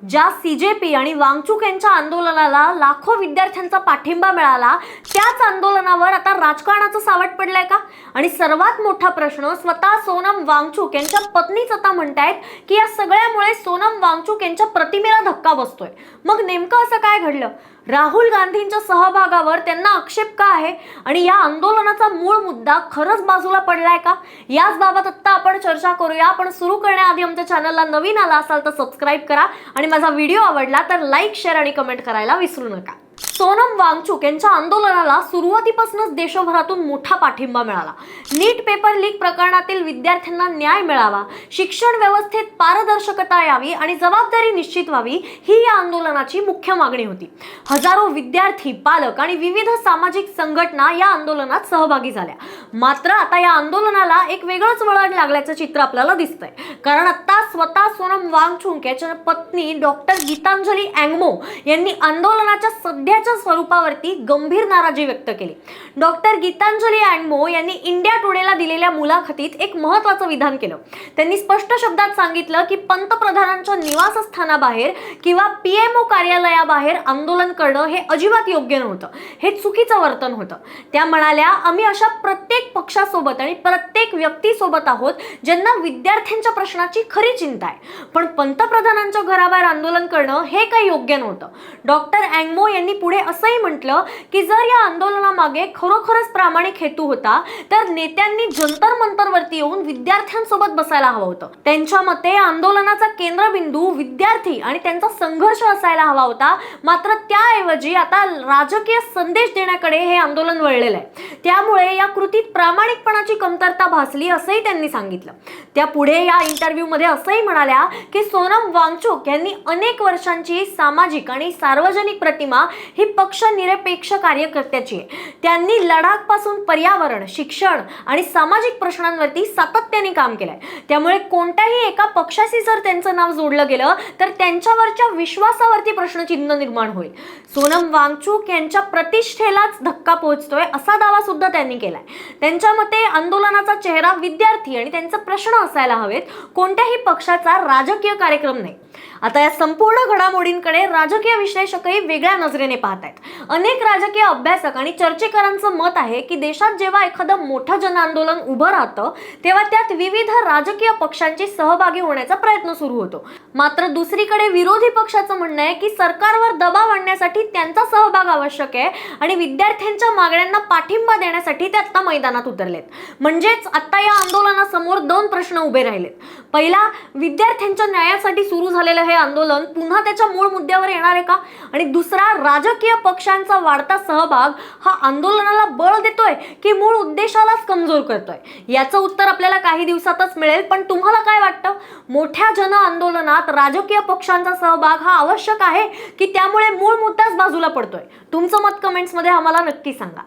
ज्या सीजेपी आणि वांगचुक यांच्या आंदोलनाला लाखो विद्यार्थ्यांचा पाठिंबा मिळाला, त्याच आंदोलनावर आता राजकारणाचं सावट पडलंय का? आणि सर्वात मोठा प्रश्न, स्वतः सोनम वांगचुक यांच्या पत्नीच आता म्हणतायत की या सगळ्यामुळे सोनम वांगचुक यांच्या प्रतिमेला धक्का बसतोय। मग नेमकं असं काय घडलं? राहुल गांधींच्या सहभागावर त्यांना आक्षेप का आहे? आणि या आंदोलनाचा मूळ मुद्दा खरंच बाजूला पडलाय का? याच बाबत आता आपण चर्चा करूया। पण सुरू करण्याआधी आमच्या चॅनलला नवीन आला असाल तर सबस्क्राइब करा आणि माझा व्हिडिओ आवडला तर लाईक, शेअर आणि कमेंट करायला विसरू नका। सोनम वांगचुक यांच्या आंदोलनाला सुरुवातीपासूनच देशभरातून मोठा पाठिंबा मिळाला। नीट पेपर लीक प्रकरणातील विद्यार्थ्यांना न्याय मिळावा, शिक्षण व्यवस्थेत पारदर्शकता यावी आणि जबाबदारी निश्चित व्हावी, ही या आंदोलनाची मुख्य मागणी होती। हजारो विद्यार्थी, पालक आणि विविध सामाजिक संघटना या आंदोलनात सहभागी झाल्या। मात्र आता या आंदोलनाला एक वेगळंच वळण लागल्याचं चित्र आपल्याला दिसतंय। कारण आता स्वतः सोनम वांगचुक यांच्या पत्नी डॉक्टर गीतांजली अँगमो यांनी आंदोलनाच्या सध्याच्या स्वरूपावरती गंभीर नाराजी व्यक्त केली। डॉक्टर गीतांजली अँगमो यांनी इंडिया टुडेला दिलेल्या मुलाखतीत एक महत्त्वाचं विधान केलं। त्यांनी स्पष्ट शब्दात सांगितलं की पंतप्रधानांच्या निवासस्थानाबाहेर किंवा पीएमओ कार्यालयाबाहेर आंदोलन करणं हे अजिबात योग्य नव्हतं, हे चुकीचं वर्तन होतं। त्या म्हणाल्या, आम्ही अशा प्रत्येक पक्षासोबत आणि प्रत्येक व्यक्तीसोबत आहोत ज्यांना विद्यार्थ्यांच्या प्रश्नाची खरी चिंता आहे, पण पंतप्रधानांच्या घराबाहेर आंदोलन करणं हे काही योग्य नव्हतं। डॉक्टर अँगमो यांनी पुढे असंही म्हटलं की जर या आंदोलनामागे खरोखरच प्रामाणिक हेतू होता तर नेत्यांनी जंतर मंतरवरती येऊन विद्यार्थ्यांसोबत बसायला हवं होतं। त्यांच्या मते आंदोलनाचा केंद्रबिंदू विद्यार्थी आणि त्यांचा संघर्ष असायला हवा होता, मात्र त्याऐवजी आता राजकीय संदेश देण्याकडे हे आंदोलन वळलेलं आहे। त्यामुळे या कृतीत प्रामाणिकपणाची कमतरता भासली असंही त्यांनी सांगितलं। त्या पुढे या इंटरव्ह्यू मध्ये असंही म्हणाल्या की सोनम वांगचुक यांनी अनेक वर्षांची सामाजिक आणि सार्वजनिक प्रतिमा ही पक्षनिरपेक्ष कार्यकर्त्याची आहे। त्यांनी लडाख पासून पर्यावरण, शिक्षण आणि सामाजिक प्रश्नांवरती सातत्याने काम केलंय। त्यामुळे कोणत्याही एका पक्षाशी जर त्यांचं नाव जोडलं गेलं तर त्यांच्यावरच्या विश्वासावरती प्रश्नचिन्ह निर्माण होईल। सोनम वांगचुक यांच्या प्रतिष्ठेलाच धक्का पोहोचतोय असा दावा सुद्धा त्यांनी केलाय। त्यांच्या मते आंदोलनाचा चेहरा विद्यार्थी आणि त्यांचे प्रश्न असायला हवेत, कोणत्याही पक्षाचा राजकीय कार्यक्रम नाही। आता या संपूर्ण घडामोडींकडे राजकीय विश्लेषकही वेगळ्या नजरेने पाहत आहेत। अनेक राजकीय अभ्यासक आणि चर्चेकरांचं मत आहे की देशात जेव्हा एखादं मोठं जन आंदोलन उभं राहतं तेव्हा त्यात विविध राजकीय पक्षांची सहभागी होण्याचा प्रयत्न सुरू होतो। मात्र दुसरीकडे विरोधी पक्षाचं म्हणणं आहे की सरकारवर दबाव आणण्यासाठी त्यांचा सहभाग आवश्यक आहे आणि विद्यार्थ्यांच्या मागण्यांना पाठिंबा देण्यासाठी ते आता मैदानात उतरलेत। म्हणजेच आता या आंदोलनासमोर दोन प्रश्न उभे राहिलेत। पहिला, विद्यार्थ्यांच्या न्यायासाठी सुरू झालेलं हे आंदोलन पुन्हा त्याच्या मूळ मुद्द्यावर येणार आहे का? आणि दुसरा, राजकीय पक्षांचा वाढता सहभाग हा आंदोलनाला बळ देतोय की मूळ उद्देशालाच कमजोर करतोय? याचं उत्तर आपल्याला काही दिवसातच मिळेल। पण तुम्हाला काय वाटतं? मोठ्या जन आंदोलनात राजकीय पक्षांचा सहभाग हा आवश्यक आहे की त्यामुळे मूळ मुद्दाच बाजूला पडतोय? तुमचं मत कमेंट्स मध्ये आम्हाला नक्की सांगा।